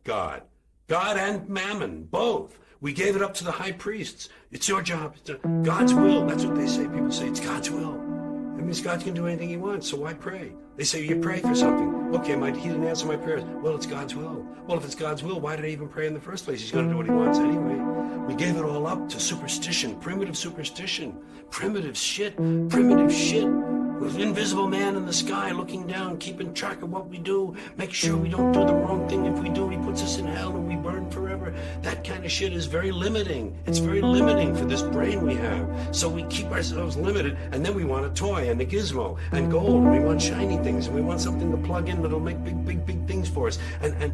God. God and mammon, both. We gave it up to the high priests. It's your job. It's God's will. That's what they say. People say it's God's will. That means God can do anything he wants, so why pray? They say, you pray for something. Okay, he didn't answer my prayers. Well, it's God's will. Well, if it's God's will, why did I even pray in the first place? He's going to do what he wants anyway. We gave it all up to superstition, primitive superstition, primitive shit. With invisible man in the sky looking down, keeping track of what we do, make sure we don't do the wrong thing. If we do, he puts us in hell and we burn forever. That kind of shit is very limiting. It's very limiting for this brain we have. So we keep ourselves limited, and then we want a toy and a gizmo and gold, and we want shiny things, and we want something to plug in that'll make big things for us. And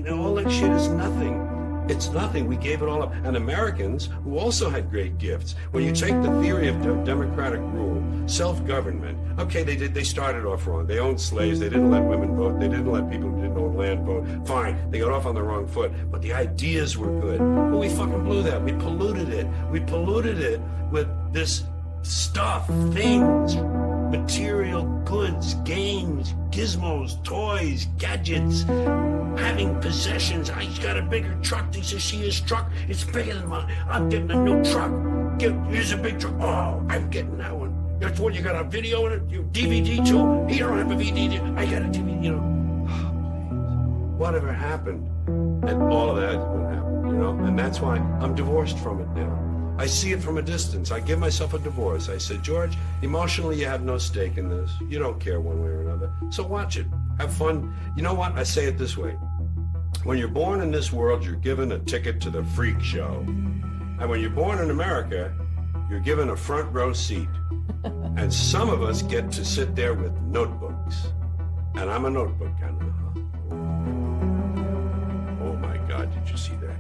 all that shit is nothing. It's nothing. We gave it all up. And Americans, who also had great gifts, when you take the theory of democratic rule, self-government, okay, they started off wrong. They owned slaves. They didn't let women vote. They didn't let people who didn't own land vote. Fine. They got off on the wrong foot. But the ideas were good. But we fucking blew that. We polluted it. We polluted it with this stuff, things, material goods, games, gizmos, toys, gadgets, having possessions. He's got a bigger truck. He says, see his truck? It's bigger than mine. I'm getting a new truck. Here's a big truck. Oh, I'm getting that one. That's what you got a video in it? You DVD too? He don't have a DVD. I got a DVD, you know. Oh, whatever happened? And all of that would happen, you know? And that's why I'm divorced from it now. I see it from a distance. I give myself a divorce. I said, George, emotionally you have no stake in this. You don't care one way or another. So watch it. Have fun. You know what? I say it this way. When you're born in this world, you're given a ticket to the freak show. And when you're born in America, you're given a front row seat. And some of us get to sit there with notebooks. And I'm a notebook kind of. Oh my God, did you see that?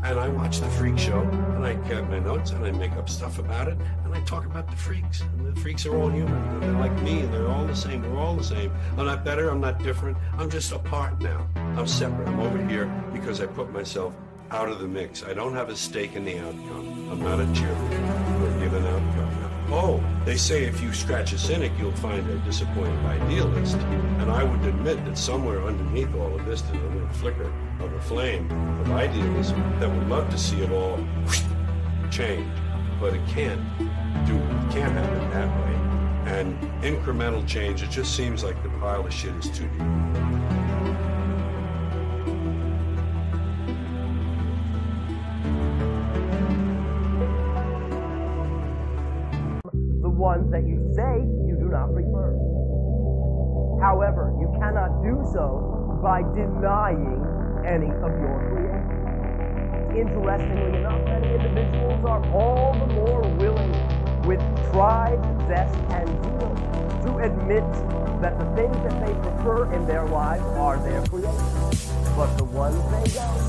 And I watch the freak show, and I get my notes, and I make up stuff about it, and I talk about the freaks. And the freaks are all human. You know, they're like me, and they're all the same. We're all the same. I'm not better. I'm not different. I'm just apart now. I'm separate. I'm over here because I put myself out of the mix. I don't have a stake in the outcome. I'm not a cheerleader. We're given outcome now. Oh, they say if you scratch a cynic, you'll find a disappointed idealist. And I would admit that somewhere underneath all of this, there's a little flicker of a flame of idealism that would love to see it all change. But it can't happen that way. And incremental change, it just seems like the pile of shit is too deep. Ones that you say you do not prefer. However, you cannot do so by denying any of your creation. Interestingly enough, many individuals are all the more willing, with pride, zest, and zeal, to admit that the things that they prefer in their lives are their creation. But the ones they don't,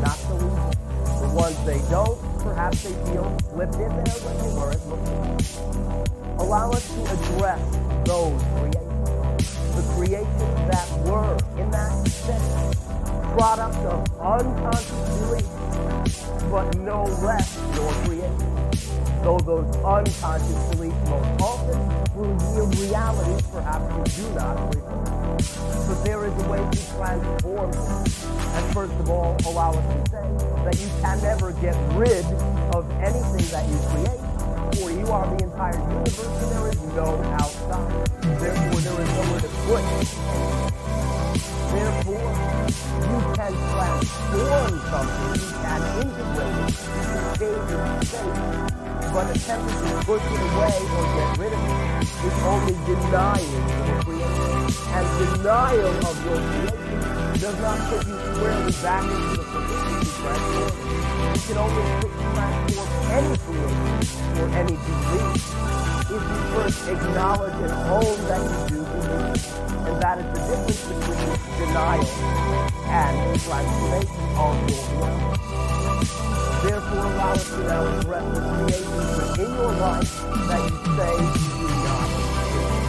not so easy. The ones they don't, perhaps they feel slipped in there when they weren't looking. Allow us to address those creations. The creations that were, in that sense, product of unconscious beliefs, but no less your creation. Though those unconscious beliefs most often reveal realities perhaps you do not prefer. But there is a way to transform them. And first of all, allow us to say that you can never get rid of anything that you create, for you are the entire universe and there is no outside. Therefore, there is nowhere to put it. Therefore, you can transform something, you can integrate it, you can change its state. But attempting to push it away or get rid of it is only denying your creation. And denial of your creation does not put you squarely back into the position to transform it. You can only transform any creation or any belief if you first acknowledge and own that you do believe. And that is the difference between denial and transformation of your reality. Therefore, allow us to now address the creations within your life that you say you do not create.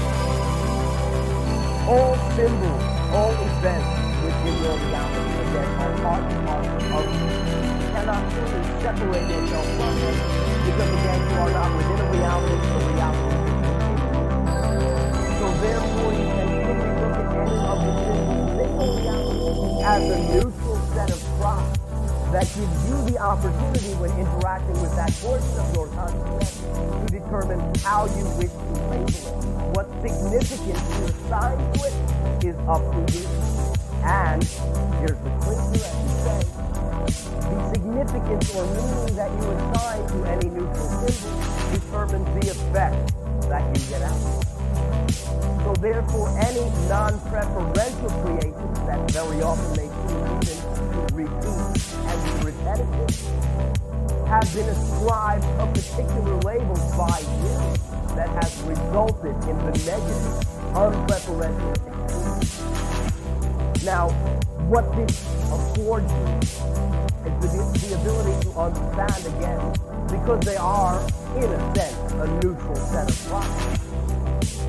All symbols, all events within your reality, again, are part and parcel of you. You cannot truly separate yourself from them, because again, you are not within a reality, the reality is within you. So therefore, you can truly look at any of the symbols has a neutral set of props that gives you the opportunity when interacting with that portion of your consciousness to determine how you wish to label it. What significance you assign to it is up to you. And here's the clincher, as you say, the significance or meaning that you assign to any neutral symbol determines the effect that you get out. So therefore, any non-preferential creations that very often may seem even to repeat and be repetitive have been ascribed a particular label by you that has resulted in the negative, unpreferential experience. Now, what this affords you is the ability to understand again, because they are, in a sense, a neutral set of properties.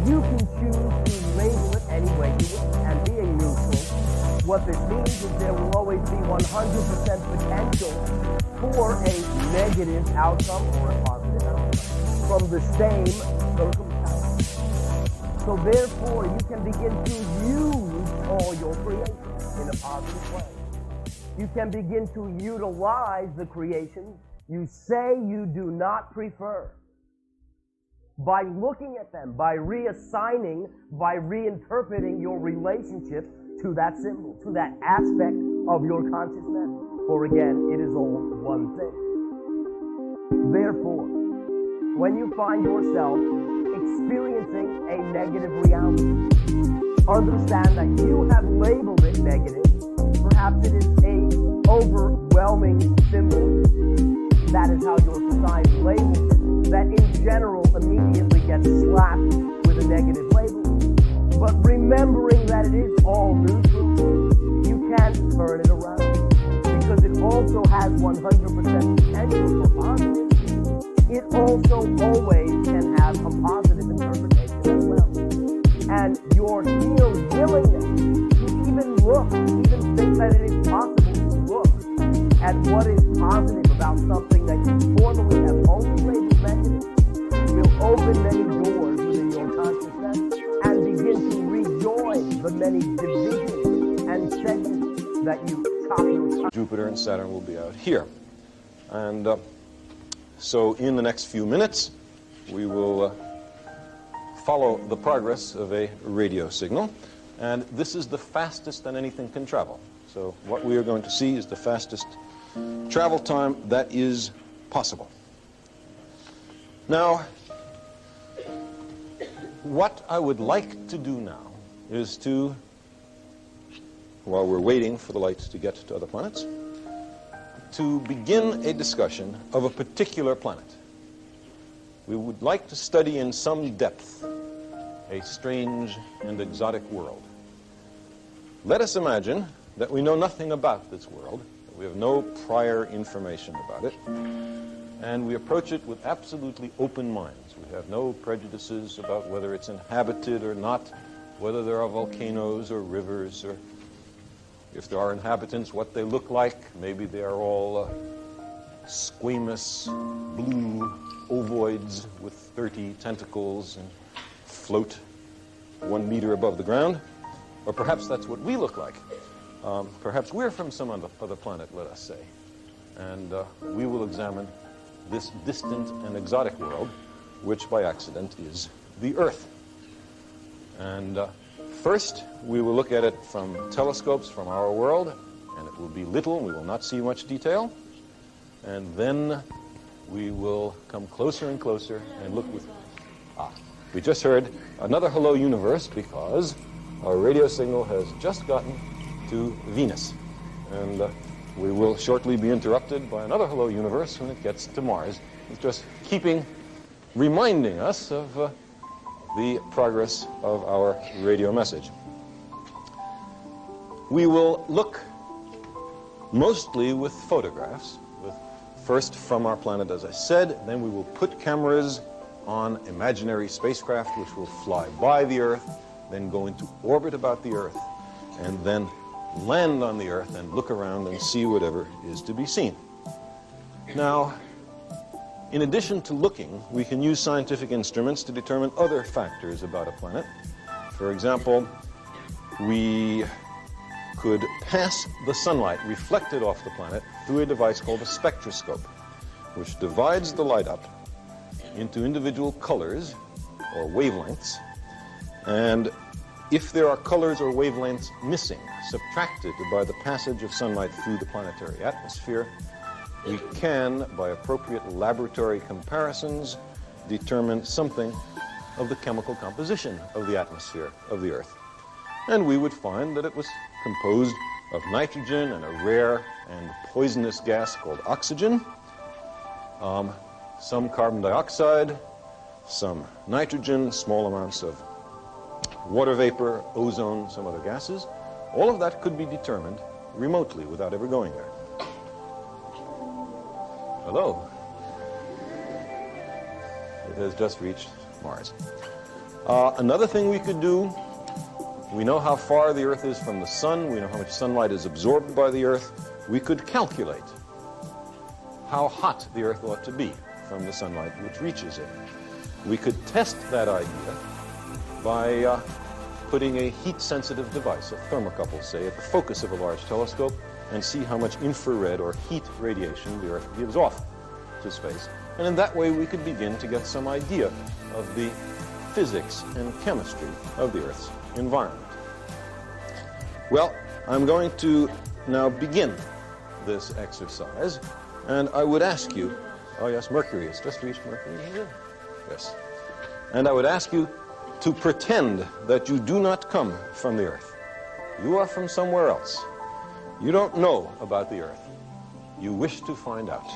You can choose to label it any way you wish, and being neutral, what this means is there will always be 100% potential for a negative outcome or a positive outcome from the same circumstance. So therefore, you can begin to use all your creations in a positive way. You can begin to utilize the creations you say you do not prefer by looking at them, by reassigning, by reinterpreting your relationship to that symbol, to that aspect of your consciousness. For again, it is all one thing. Therefore, when you find yourself experiencing a negative reality, understand that you have labeled it negative. Perhaps it is an overwhelming symbol. That is how your society labels it. That in general immediately gets slapped with a negative label. But remembering that it is all neutral, you can turn it around. Because it also has 100% potential for positive. It also always can have a positive interpretation as well. And your sheer willingness to even look, even think that it is possible to look at what is positive about something that you formerly have only labeled negative will open many doors within your consciousness and begin to rejoin the many divisions and segments that you chop your Jupiter and Saturn will be out here. And so in the next few minutes, we will follow the progress of a radio signal. And this is the fastest that anything can travel. So what we are going to see is the fastest travel time that is possible. Now, what I would like to do now is to, while we're waiting for the light to get to other planets, to begin a discussion of a particular planet. We would like to study in some depth a strange and exotic world. Let us imagine that we know nothing about this world, that we have no prior information about it, and we approach it with absolutely open minds. We have no prejudices about whether it's inhabited or not, whether there are volcanoes or rivers, or if there are inhabitants, what they look like. Maybe they are all squamous blue ovoids with 30 tentacles and float 1 meter above the ground. Or perhaps that's what we look like. Perhaps we're from some other planet, let us say. And we will examine this distant and exotic world, which by accident is the Earth. And first, we will look at it from telescopes from our world, and it will be little, and we will not see much detail. And then we will come closer and closer and look with... we just heard another hello universe because our radio signal has just gotten to Venus. And we will shortly be interrupted by another hello universe when it gets to Mars. It's just reminding us of the progress of our radio message. We will look mostly with photographs, first from our planet, as I said, then we will put cameras on imaginary spacecraft which will fly by the Earth, then go into orbit about the Earth, and then land on the Earth and look around and see whatever is to be seen. Now, in addition to looking, we can use scientific instruments to determine other factors about a planet. For example, we could pass the sunlight reflected off the planet through a device called a spectroscope, which divides the light up into individual colors or wavelengths. And if there are colors or wavelengths missing, subtracted by the passage of sunlight through the planetary atmosphere, we can, by appropriate laboratory comparisons, determine something of the chemical composition of the atmosphere of the Earth. And we would find that it was composed of nitrogen and a rare and poisonous gas called oxygen, some carbon dioxide, some nitrogen, small amounts of water vapor, ozone, some other gases. All of that could be determined remotely without ever going there. Hello. It has just reached Mars. Another thing we could do, we know how far the Earth is from the sun, we know how much sunlight is absorbed by the Earth. We could calculate how hot the Earth ought to be from the sunlight which reaches it. We could test that idea by putting a heat-sensitive device, a thermocouple, say, at the focus of a large telescope and see how much infrared or heat radiation the Earth gives off to space. And in that way we could begin to get some idea of the physics and chemistry of the Earth's environment. Well, I'm going to now begin this exercise, and I would ask you, oh yes, Mercury, it's just reached Mercury, is it? Yes. And I would ask you to pretend that you do not come from the Earth. You are from somewhere else. You don't know about the Earth. You wish to find out.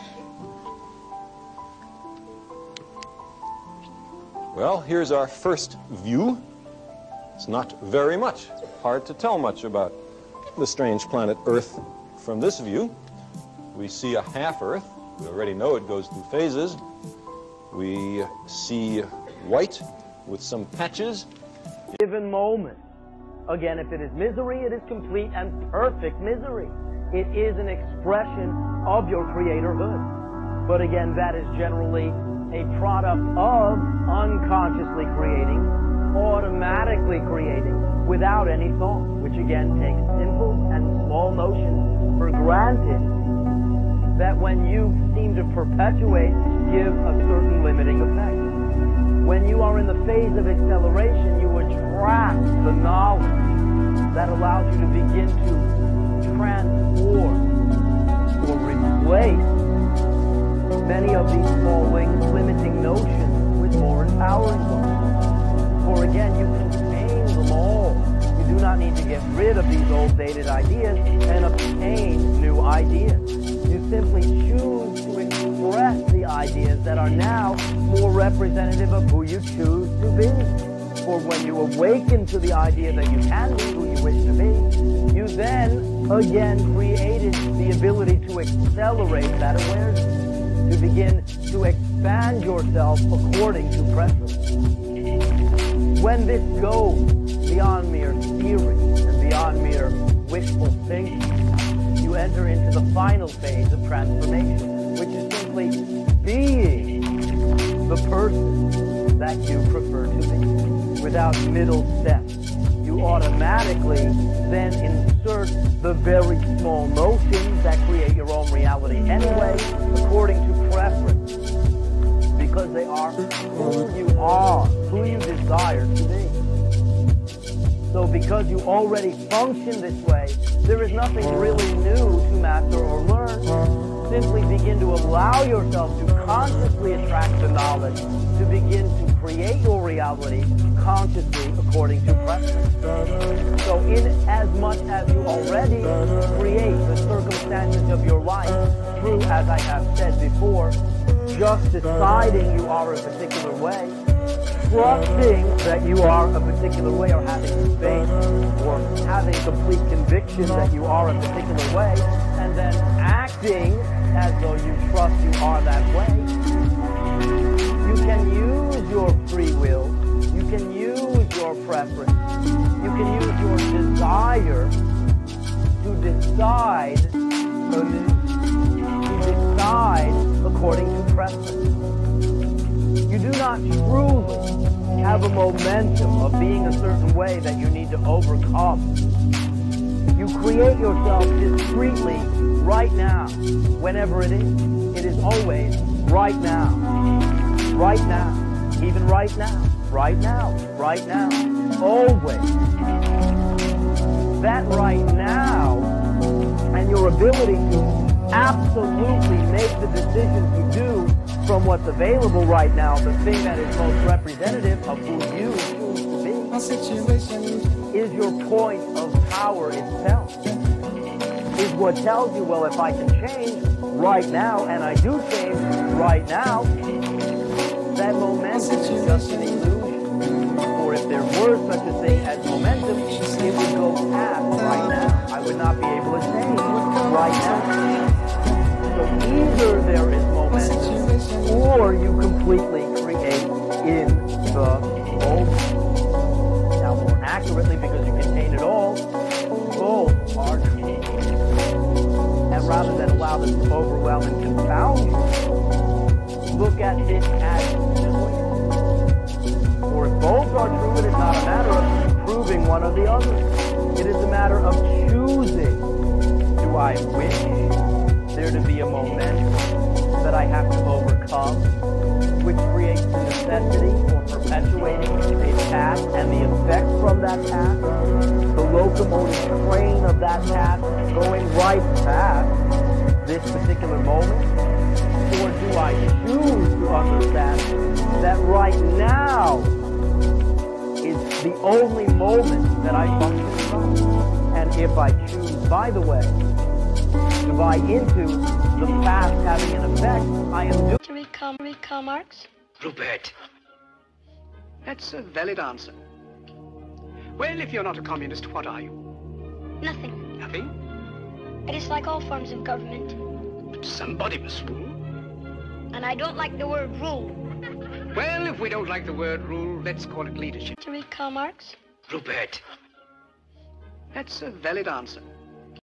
Well, here's our first view. It's not very much. Hard to tell much about the strange planet Earth from this view. We see a half Earth. We already know it goes through phases. We see white with some patches. Given moment. Again, if it is misery, it is complete and perfect misery. It is an expression of your creatorhood. But again, that is generally a product of unconsciously creating, automatically creating, without any thought, which again takes simple and small notions for granted that when you seem to perpetuate, give a certain limiting effect. When you are in the phase of acceleration, you attract the knowledge that allows you to begin to transform or replace many of these small limiting notions with more empowering ones. For again, you contain them all. You do not need to get rid of these old dated ideas and obtain new ideas. You simply choose to express the ideas that are now more representative of who you choose to be. For when you awaken to the idea that you can be who you wish to be, you then again created the ability to accelerate that awareness, to begin to expand yourself according to preference. When this goes beyond mere theory and beyond mere wishful thinking, you enter into the final phase of transformation, which is simply being the person that you prefer to be, without middle steps. You automatically then insert the very small notions that create your own reality anyway, according to preference, because they are who you are, who you desire to be. So because you already function this way, there is nothing really new to master or learn. Simply begin to allow yourself to consciously attract the knowledge, to begin to create your reality consciously according to preference. So in as much as you already create the circumstances of your life through, as I have said before, just deciding you are a particular way, trusting that you are a particular way, or having faith, or having complete conviction that you are a particular way, and then acting as though you trust you are that way, you can use your free will, you can use your preference, you can use your desire to decide according to preference. You do not truly have a momentum of being a certain way that you need to overcome You create yourself discreetly right now, whenever it is. It is always right now. Right now. Even right now. Right now. Right now. Always. That right now and your ability to absolutely make the decisions you do from what's available right now, the thing that is most representative of who you choose to be, is your point of power itself. Is what tells you, well, if I can change right now, and I do change right now, that momentum is just an illusion. Or if there were such a thing as momentum, it would go past right now. I would not be able to change right now. So either there is momentum, or you completely create in the moment. Now, more accurately, because you contain it all, both are true. And rather than allow them to overwhelm and confound you, look at it as choice. For if both are true, it is not a matter of proving one or the other. It is a matter of choosing. Do I wish there to be a momentum that I have to overcome, which creates the necessity for perpetuating a path and the effect from that path, the locomotive train of that path going right past this particular moment? Or do I choose to understand that right now is the only moment that I function from? And if I choose, by the way, to buy into the past having an effect, I am doing... To read Karl Marx? Rupert. That's a valid answer. Well, if you're not a communist, what are you? Nothing. Nothing? I dislike all forms of government. But somebody must rule. And I don't like the word rule. Well, if we don't like the word rule, let's call it leadership. To read Karl Marx? Rupert. That's a valid answer.